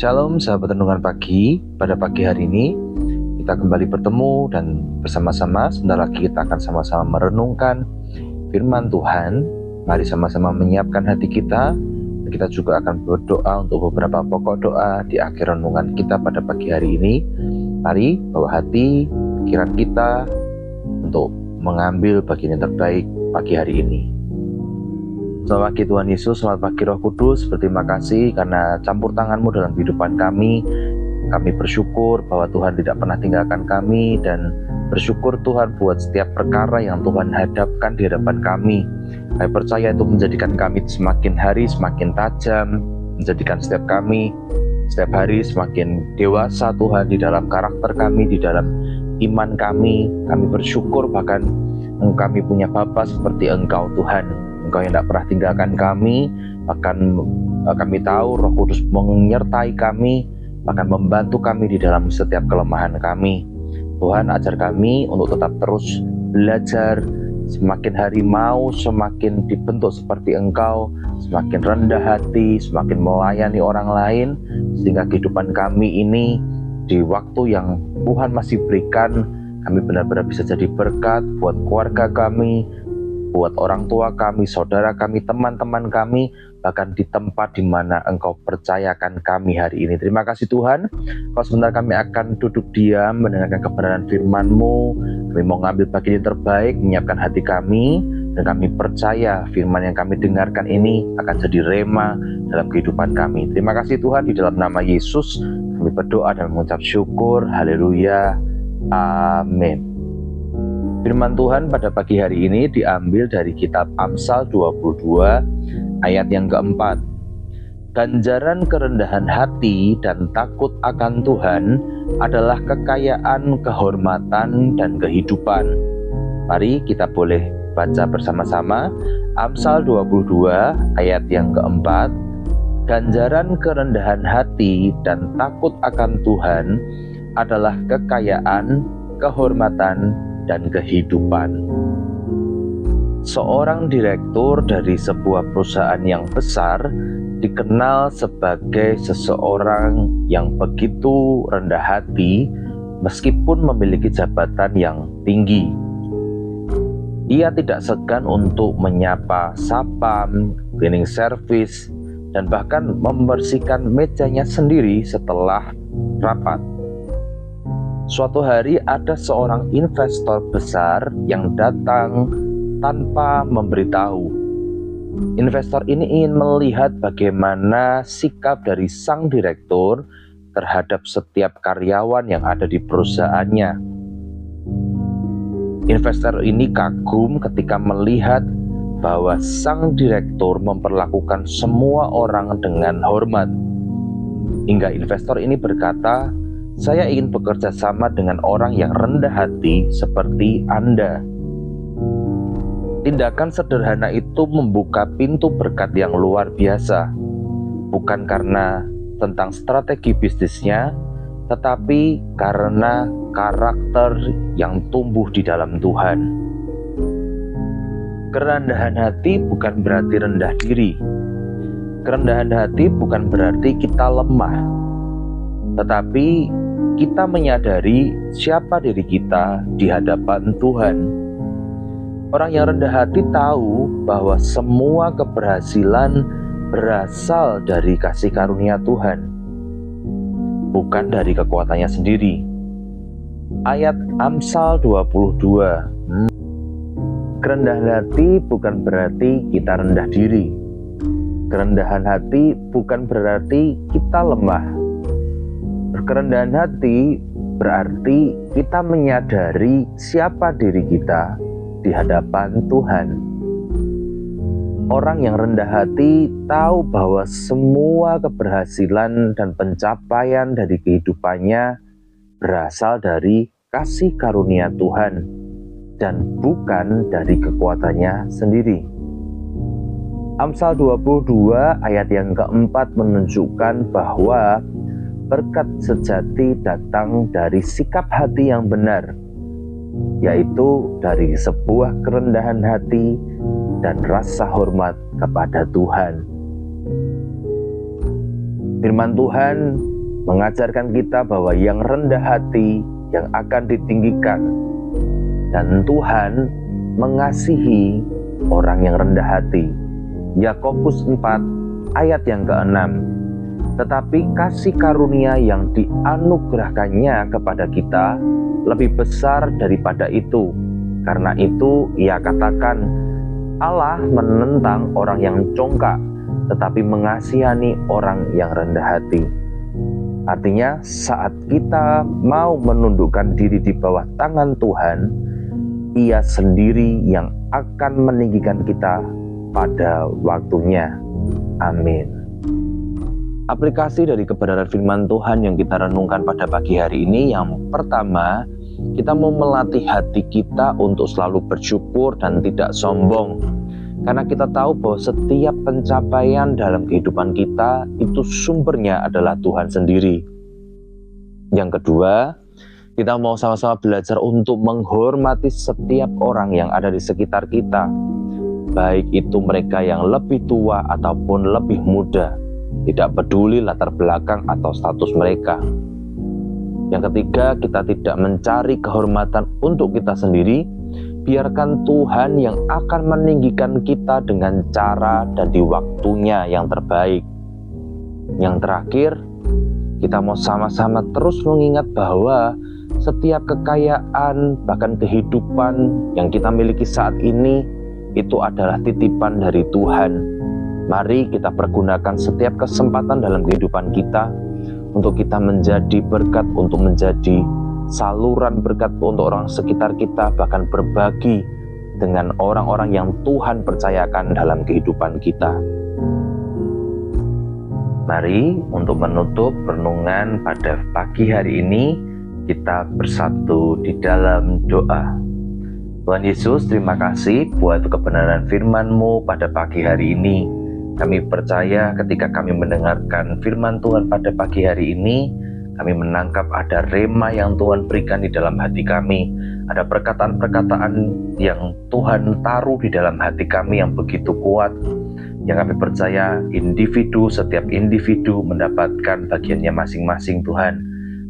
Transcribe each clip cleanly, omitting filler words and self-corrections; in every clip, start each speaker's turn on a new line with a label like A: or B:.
A: Shalom sahabat renungan pagi. Pada pagi hari ini kita kembali bertemu dan bersama-sama sebentar lagi kita akan sama-sama merenungkan firman Tuhan. Mari sama-sama menyiapkan hati kita. Kita juga akan berdoa untuk beberapa pokok doa di akhir renungan kita pada pagi hari ini. Mari bawa hati, pikiran kita untuk mengambil bagian yang terbaik pagi hari ini. Selamat pagi Tuhan Yesus, selamat pagi Roh Kudus. Berterima kasih karena campur tangan-Mu dalam kehidupan kami. Kami bersyukur bahwa Tuhan tidak pernah tinggalkan kami, dan bersyukur Tuhan buat setiap perkara yang Tuhan hadapkan di hadapan kami. Kami percaya itu menjadikan kami semakin hari semakin tajam, menjadikan setiap hari semakin dewasa Tuhan di dalam karakter kami, di dalam iman kami. Kami bersyukur bahkan kami punya Bapa seperti Engkau Tuhan. Engkau yang tidak pernah tinggalkan kami, bahkan kami tahu Roh Kudus menyertai kami, bahkan membantu kami di dalam setiap kelemahan kami. Tuhan, ajar kami untuk tetap terus belajar, semakin hari mau semakin dibentuk seperti Engkau, semakin rendah hati, semakin melayani orang lain, sehingga kehidupan kami ini di waktu yang Tuhan masih berikan, kami benar-benar bisa jadi berkat buat keluarga kami, buat orang tua kami, saudara kami, teman-teman kami, bahkan di tempat di mana Engkau percayakan kami hari ini. Terima kasih Tuhan. Kalau sebentar kami akan duduk diam mendengarkan kebenaran firman-Mu. Kami mau ngambil bagian yang terbaik, menyiapkan hati kami, dan kami percaya firman yang kami dengarkan ini akan jadi rema dalam kehidupan kami. Terima kasih Tuhan, di dalam nama Yesus kami berdoa dan mengucap syukur. Haleluya. Amin. Firman Tuhan pada pagi hari ini diambil dari kitab Amsal 22 ayat yang keempat. Ganjaran kerendahan hati dan takut akan Tuhan adalah kekayaan, kehormatan, dan kehidupan. Mari kita boleh baca bersama-sama Amsal 22 ayat yang keempat. Ganjaran kerendahan hati dan takut akan Tuhan adalah kekayaan, kehormatan, dan kehidupan. Seorang direktur dari sebuah perusahaan yang besar dikenal sebagai seseorang yang begitu rendah hati meskipun memiliki jabatan yang tinggi. Ia tidak segan untuk menyapa sapam, cleaning service, dan bahkan membersihkan mejanya sendiri setelah rapat. Suatu hari ada seorang investor besar yang datang tanpa memberitahu. Investor ini ingin melihat bagaimana sikap dari sang direktur terhadap setiap karyawan yang ada di perusahaannya. Investor ini kagum ketika melihat bahwa sang direktur memperlakukan semua orang dengan hormat. Hingga investor ini berkata, "Saya ingin bekerja sama dengan orang yang rendah hati seperti Anda." Tindakan sederhana itu membuka pintu berkat yang luar biasa, bukan karena tentang strategi bisnisnya, tetapi karena karakter yang tumbuh di dalam Tuhan. Kerendahan hati bukan berarti rendah diri. Kerendahan hati bukan berarti kita lemah, tetapi kita menyadari siapa diri kita di hadapan Tuhan. Orang yang rendah hati tahu bahwa semua keberhasilan berasal dari kasih karunia Tuhan, bukan dari kekuatannya sendiri. Ayat Amsal 22. Kerendahan hati bukan berarti kita rendah diri. Kerendahan hati bukan berarti kita lemah. Kerendahan hati berarti kita menyadari siapa diri kita di hadapan Tuhan. Orang yang rendah hati tahu bahwa semua keberhasilan dan pencapaian dari kehidupannya berasal dari kasih karunia Tuhan dan bukan dari kekuatannya sendiri. Amsal 22 ayat yang keempat menunjukkan bahwa berkat sejati datang dari sikap hati yang benar, yaitu dari sebuah kerendahan hati dan rasa hormat kepada Tuhan. Firman Tuhan mengajarkan kita bahwa yang rendah hati yang akan ditinggikan, dan Tuhan mengasihi orang yang rendah hati. Yakobus 4 ayat yang ke-6. Tetapi kasih karunia yang dianugerahkannya kepada kita lebih besar daripada itu. Karena itu ia katakan, Allah menentang orang yang congkak, tetapi mengasihani orang yang rendah hati. Artinya saat kita mau menundukkan diri di bawah tangan Tuhan, Ia sendiri yang akan meninggikan kita pada waktunya. Amin. Aplikasi dari kebenaran firman Tuhan yang kita renungkan pada pagi hari ini, yang pertama, kita mau melatih hati kita untuk selalu bersyukur dan tidak sombong. Karena kita tahu bahwa setiap pencapaian dalam kehidupan kita itu sumbernya adalah Tuhan sendiri. Yang kedua, kita mau sama-sama belajar untuk menghormati setiap orang yang ada di sekitar kita, baik itu mereka yang lebih tua ataupun lebih muda, tidak peduli latar belakang atau status mereka. Yang ketiga, kita tidak mencari kehormatan untuk kita sendiri, biarkan Tuhan yang akan meninggikan kita dengan cara dan di waktunya yang terbaik. Yang terakhir, kita mau sama-sama terus mengingat bahwa setiap kekayaan, bahkan kehidupan yang kita miliki saat ini, itu adalah titipan dari Tuhan. Mari kita pergunakan setiap kesempatan dalam kehidupan kita untuk kita menjadi berkat, untuk menjadi saluran berkat untuk orang sekitar kita, bahkan berbagi dengan orang-orang yang Tuhan percayakan dalam kehidupan kita. Mari untuk menutup renungan pada pagi hari ini, kita bersatu di dalam doa. Tuhan Yesus, terima kasih buat kebenaran firman-Mu pada pagi hari ini. Kami percaya ketika kami mendengarkan firman Tuhan pada pagi hari ini, kami menangkap ada rema yang Tuhan berikan di dalam hati kami. Ada perkataan-perkataan yang Tuhan taruh di dalam hati kami yang begitu kuat, yang kami percaya setiap individu mendapatkan bagiannya masing-masing. Tuhan,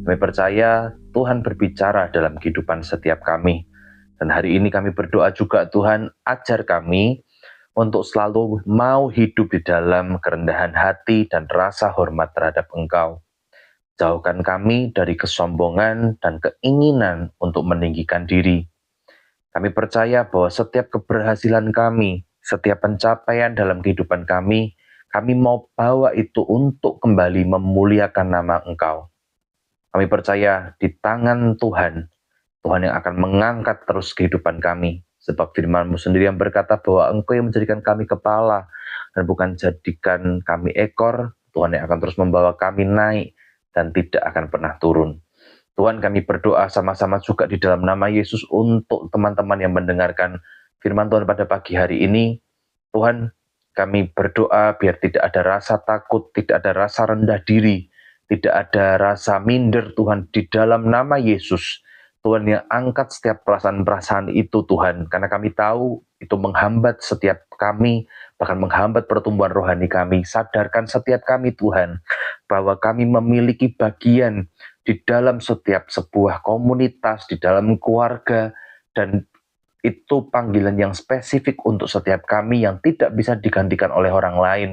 A: kami percaya Tuhan berbicara dalam kehidupan setiap kami. Dan hari ini kami berdoa juga, Tuhan, ajar kami untuk selalu mau hidup di dalam kerendahan hati dan rasa hormat terhadap Engkau. Jauhkan kami dari kesombongan dan keinginan untuk meninggikan diri. Kami percaya bahwa setiap keberhasilan kami, setiap pencapaian dalam kehidupan kami mau bawa itu untuk kembali memuliakan nama Engkau. Kami percaya di tangan Tuhan yang akan mengangkat terus kehidupan kami. Sebab firman-Mu sendiri yang berkata bahwa Engkau yang menjadikan kami kepala dan bukan jadikan kami ekor. Tuhan yang akan terus membawa kami naik dan tidak akan pernah turun. Tuhan, kami berdoa sama-sama juga di dalam nama Yesus untuk teman-teman yang mendengarkan firman Tuhan pada pagi hari ini. Tuhan, kami berdoa biar tidak ada rasa takut, tidak ada rasa rendah diri, tidak ada rasa minder, Tuhan, di dalam nama Yesus. Tuhan, yang angkat setiap perasaan-perasaan itu, Tuhan, karena kami tahu itu menghambat setiap kami, bahkan menghambat pertumbuhan rohani kami. Sadarkan setiap kami, Tuhan, bahwa kami memiliki bagian di dalam setiap sebuah komunitas, di dalam keluarga, dan itu panggilan yang spesifik untuk setiap kami yang tidak bisa digantikan oleh orang lain.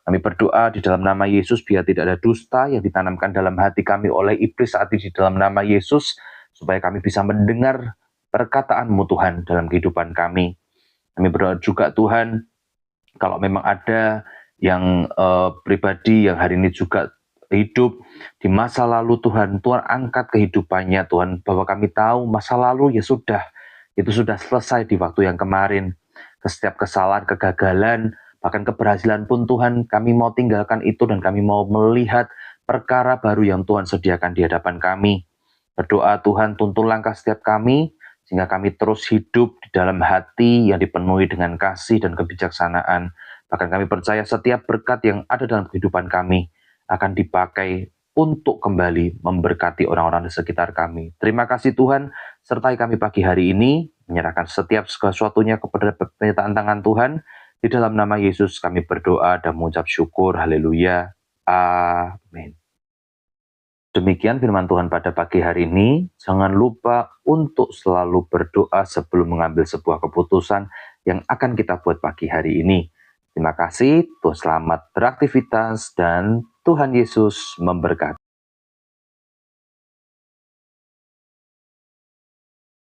A: Kami berdoa di dalam nama Yesus, biar tidak ada dusta yang ditanamkan dalam hati kami oleh iblis saat ini di dalam nama Yesus, supaya kami bisa mendengar perkataan-Mu, Tuhan, dalam kehidupan kami. Kami berdoa juga, Tuhan, kalau memang ada yang pribadi yang hari ini juga hidup di masa lalu, Tuhan angkat kehidupannya, Tuhan, bahwa kami tahu masa lalu ya sudah, itu sudah selesai di waktu yang kemarin. Setiap kesalahan, kegagalan, bahkan keberhasilan pun, Tuhan, kami mau tinggalkan itu dan kami mau melihat perkara baru yang Tuhan sediakan di hadapan kami. Berdoa, Tuhan, tuntun langkah setiap kami, sehingga kami terus hidup di dalam hati yang dipenuhi dengan kasih dan kebijaksanaan. Bahkan kami percaya setiap berkat yang ada dalam kehidupan kami akan dipakai untuk kembali memberkati orang-orang di sekitar kami. Terima kasih, Tuhan, sertai kami pagi hari ini, menyerahkan setiap sesuatunya kepada penyertaan tangan Tuhan. Di dalam nama Yesus kami berdoa dan mengucap syukur. Haleluya. Amin. Demikian firman Tuhan pada pagi hari ini. Jangan lupa untuk selalu berdoa sebelum mengambil sebuah keputusan yang akan kita buat pagi hari ini. Terima kasih, Tuhan selamat beraktivitas, dan Tuhan Yesus memberkati.